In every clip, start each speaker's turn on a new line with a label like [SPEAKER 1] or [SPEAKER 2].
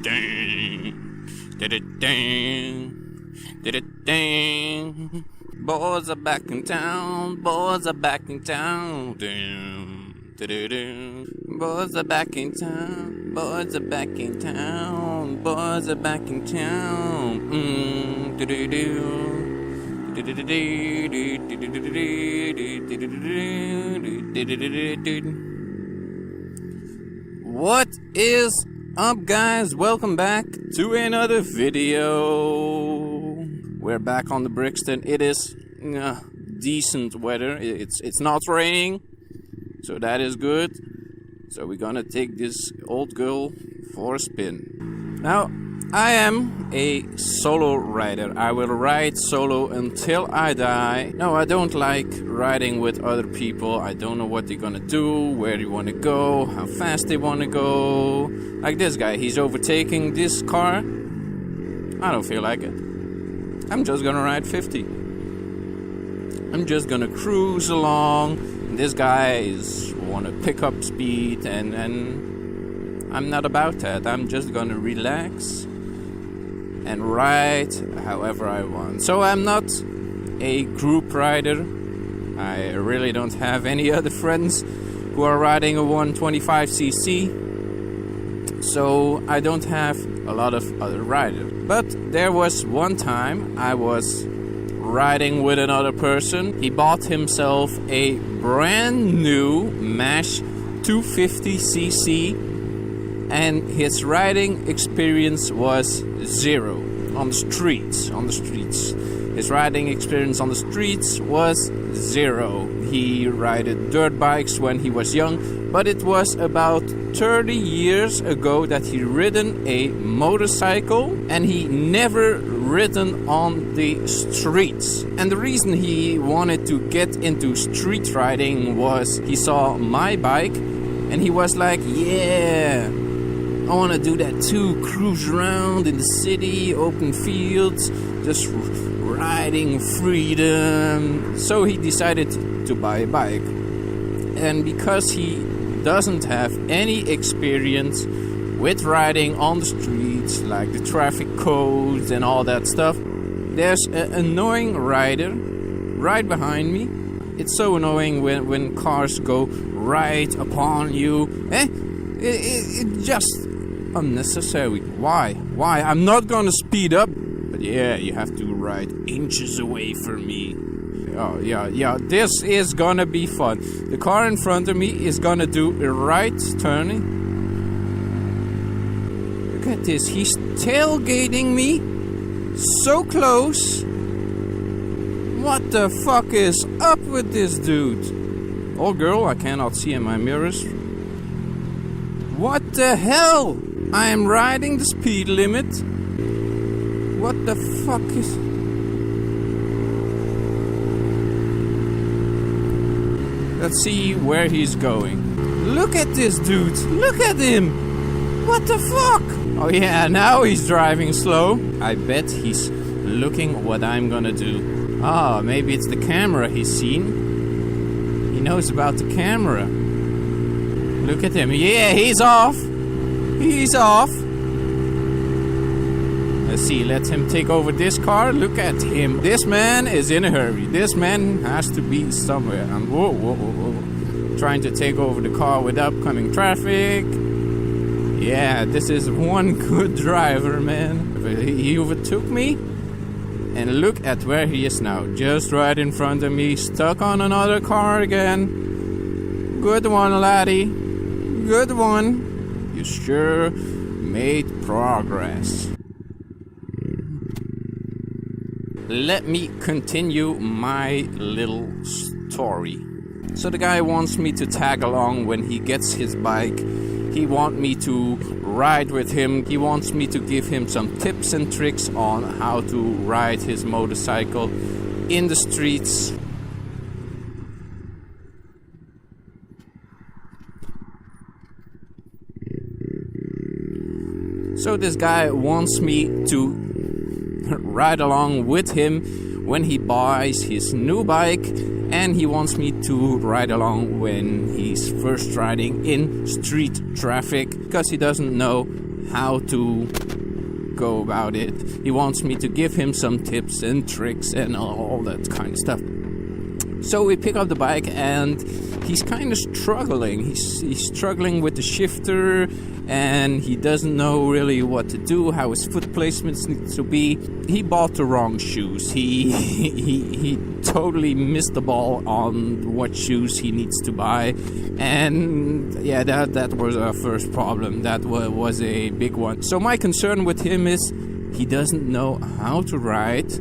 [SPEAKER 1] Boys are back in town. Boys are back in town. Boys are back in town. Boys are back in town. Boys are back in town. What is up, guys? Welcome back to another video. We're back on the Brixton. It is decent weather. It's not raining, so that is good. So we're gonna take this old girl for a spin. Now, I am a solo rider. I will ride solo until I die. No, I don't like riding with other people. I don't know what they're gonna do, where they wanna go, how fast they wanna go. Like this guy, he's overtaking this car. I don't feel like it. I'm just gonna ride 50. I'm just gonna cruise along. This guy is wanna pick up speed, and I'm not about that. I'm just gonna relax and ride however I want. So I'm not a group rider. I really don't have any other friends who are riding a 125cc. So I don't have a lot of other riders. But there was one time I was riding with another person. He bought himself a brand new Mash 250cc, and his riding experience was zero on the streets. His riding experience on the streets was zero. He rode dirt bikes when he was young, but it was about 30 years ago that he ridden a motorcycle, and he never ridden on the streets. And the reason he wanted to get into street riding was he saw my bike and he was like, yeah, I want to do that too, cruise around in the city, open fields, just riding freedom. So he decided to buy a bike. And because he doesn't have any experience with riding on the streets, like the traffic codes and all that stuff, there's an annoying rider right behind me. It's so annoying when cars go right upon you. It's just unnecessary. Why? I'm not gonna speed up, but yeah, you have to ride inches away from me. Oh, yeah, this is gonna be fun. The car in front of me is gonna do a right turning. Look at this, he's tailgating me so close. What the fuck is up with this dude? Oh girl, I cannot see in my mirrors. What the hell? I am riding the speed limit. What the fuck is... Let's see where he's going. Look at this dude. Look at him. What the fuck? Oh yeah, now he's driving slow. I bet he's looking what I'm gonna do. Ah, maybe it's the camera he's seen. He knows about the camera. Look at him. Yeah, he's off. He's off. Let's see, let him take over this car. Look at him. This man is in a hurry. This man has to be somewhere. And whoa. Trying to take over the car with upcoming traffic. Yeah, this is one good driver, man. He overtook me. And look at where he is now. Just right in front of me. Stuck on another car again. Good one, laddie. Good one. You sure made progress. Let me continue my little story. So the guy wants me to tag along when he gets his bike. He wants me to ride with him. He wants me to give him some tips and tricks on how to ride his motorcycle in the streets. So this guy wants me to ride along with him when he buys his new bike, and he wants me to ride along when he's first riding in street traffic, because he doesn't know how to go about it. He wants me to give him some tips and tricks and all that kind of stuff. So we pick up the bike and he's kind of struggling. He's struggling with the shifter and he doesn't know really what to do, how his foot placements need to be. He bought the wrong shoes. He totally missed the ball on what shoes he needs to buy. And yeah, that was our first problem. That was a big one. So my concern with him is he doesn't know how to ride.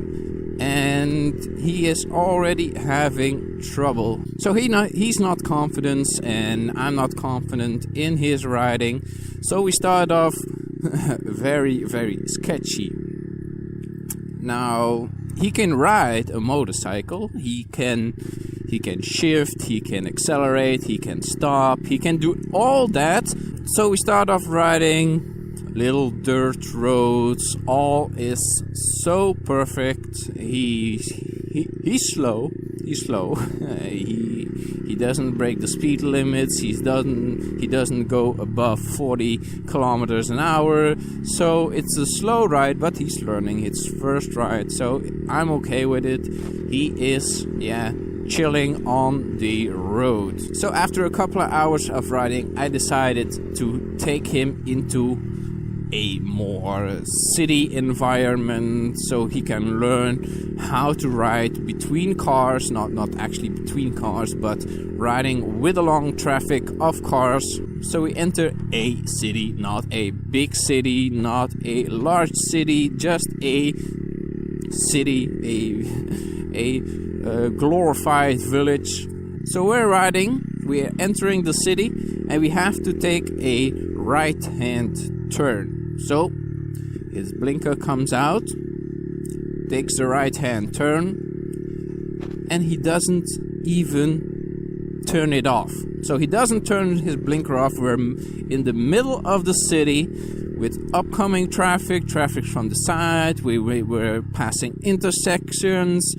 [SPEAKER 1] And he is already having trouble. So he's not confident, and I'm not confident in his riding. So we start off very, very sketchy. Now, he can ride a motorcycle. He can shift, he can accelerate, he can stop, he can do all that. So we start off riding little dirt roads. All is so perfect. He's slow. He's slow. He doesn't break the speed limits. He doesn't go above 40 kilometers an hour. So it's a slow ride, but he's learning his first ride. So I'm okay with it. He is, chilling on the road. So after a couple of hours of riding, I decided to take him into a more city environment so he can learn how to ride between cars, not actually between cars, but riding with a long traffic of cars. So we enter a city, not a big city, not a large city, just a city, a glorified village. So we're riding, we're entering the city, and we have to take a right-hand turn. So his blinker comes out, takes the right-hand turn, and he doesn't even turn it off. So he doesn't turn his blinker off. We're in the middle of the city with upcoming traffic from the side. We're passing intersections.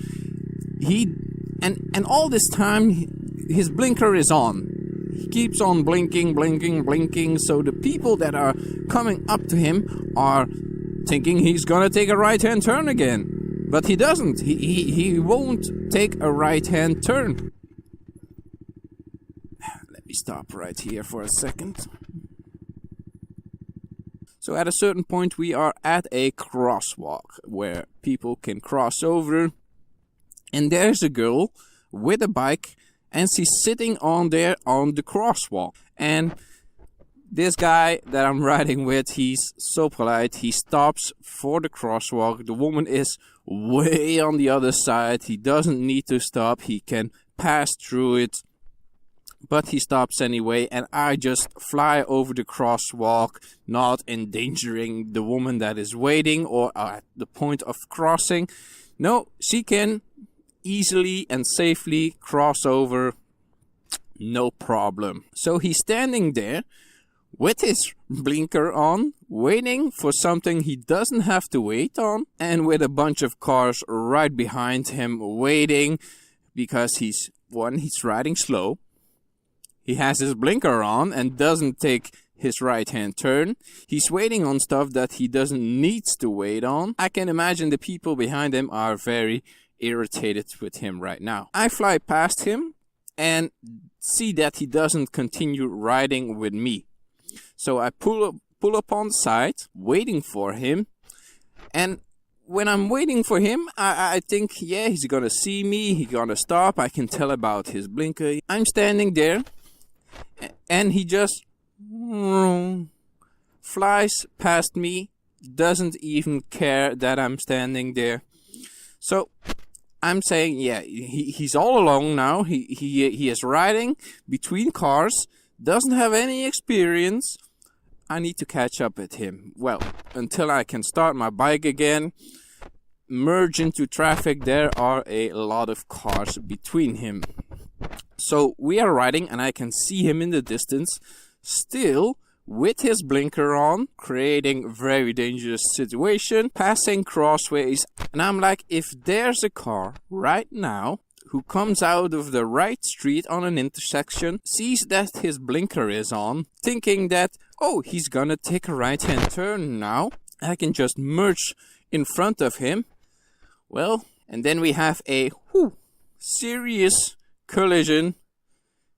[SPEAKER 1] And all this time his blinker is on. He keeps on blinking. So the people that are coming up to him are thinking he's gonna take a right-hand turn again. But he doesn't. He won't take a right-hand turn. Let me stop right here for a second. So at a certain point we are at a crosswalk where people can cross over. And there's a girl with a bike, and she's sitting on there on the crosswalk. And this guy that I'm riding with, he's so polite. He stops for the crosswalk. The woman is way on the other side. He doesn't need to stop. He can pass through it. But he stops anyway, and I just fly over the crosswalk, not endangering the woman that is waiting or at the point of crossing. No, she can easily and safely cross over, no problem. So he's standing there with his blinker on, waiting for something he doesn't have to wait on, and with a bunch of cars right behind him waiting, because he's riding slow. He has his blinker on and doesn't take his right-hand turn. He's waiting on stuff that he doesn't need to wait on. I can imagine the people behind him are very irritated with him right now. I fly past him and see that he doesn't continue riding with me. So I pull up on the side, waiting for him. And when I'm waiting for him, I think, yeah, he's gonna see me, he's gonna stop. I can tell about his blinker. I'm standing there, and he just flies past me, doesn't even care that I'm standing there. So I'm saying, yeah, he's all alone now. He is riding between cars, doesn't have any experience. I need to catch up with him. Well, until I can start my bike again, merge into traffic, there are a lot of cars between him. So we are riding, and I can see him in the distance, still with his blinker on, creating very dangerous situation, passing crossways. And I'm like, if there's a car right now who comes out of the right street on an intersection, sees that his blinker is on, thinking that, oh, he's gonna take a right-hand turn now. I can just merge in front of him. Well, and then we have a serious collision.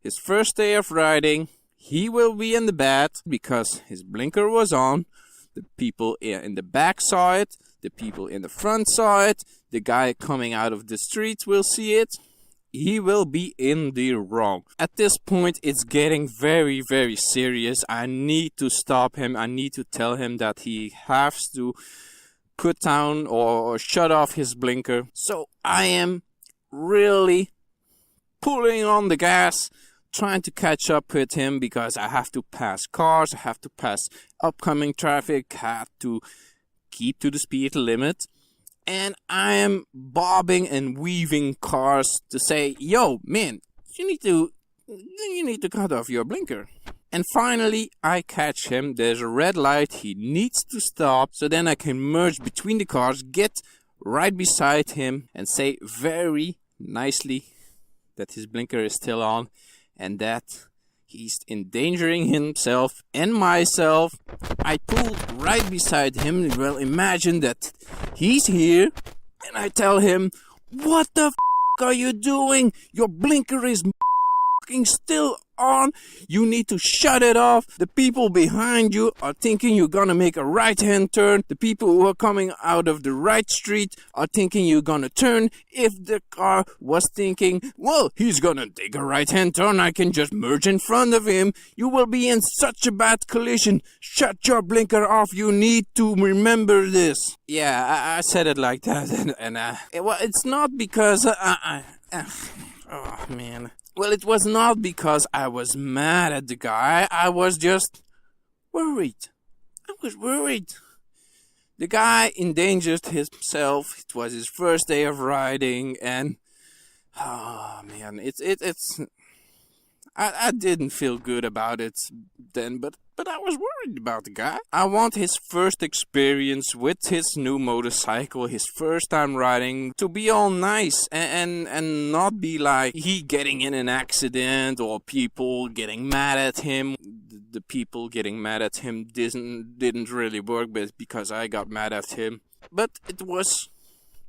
[SPEAKER 1] His first day of riding, he will be in the bad because his blinker was on. The people in the back saw it. The people in the front saw it. The guy coming out of the street will see it. He will be in the wrong. At this point, it's getting very, very serious. I need to stop him. I need to tell him that he has to put down or shut off his blinker. So I am really pulling on the gas, trying to catch up with him because I have to pass cars, I have to pass upcoming traffic, I have to keep to the speed limit. And I am bobbing and weaving cars to say, yo, man, you need to cut off your blinker. And finally, I catch him. There's a red light. He needs to stop. So then I can merge between the cars, get right beside him, and say very nicely that his blinker is still on and that he's endangering himself and myself. I pulled right beside him. Well, imagine that he's here and I tell him, what the f*** are you doing? Your blinker is f***ing still on. You need to shut it off. The people behind you are thinking you're gonna make a right-hand turn. The people who are coming out of the right street are thinking you're gonna turn. If the car was thinking, well, he's gonna take a right-hand turn, I can just merge in front of him. You will be in such a bad collision. Shut your blinker off. You need to remember this. Yeah, I said it like that, well, it's not because oh man. Well, it was not because I was mad at the guy. I was just worried. I was worried. The guy endangered himself. It was his first day of riding, and oh man, I didn't feel good about it then, but I was worried about the guy. I want his first experience with his new motorcycle, his first time riding, to be all nice and not be like he getting in an accident or people getting mad at him. The people getting mad at him didn't really work, but because I got mad at him. But it was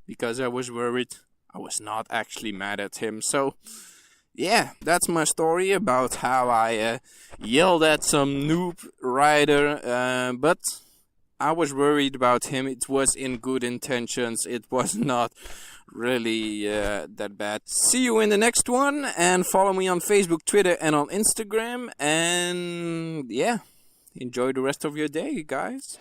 [SPEAKER 1] because I was worried. I was not actually mad at him, so yeah, that's my story about how I yelled at some noob rider, but I was worried about him. It was in good intentions. It was not really that bad. See you in the next one, and follow me on Facebook, Twitter, and on Instagram. And yeah, enjoy the rest of your day, guys.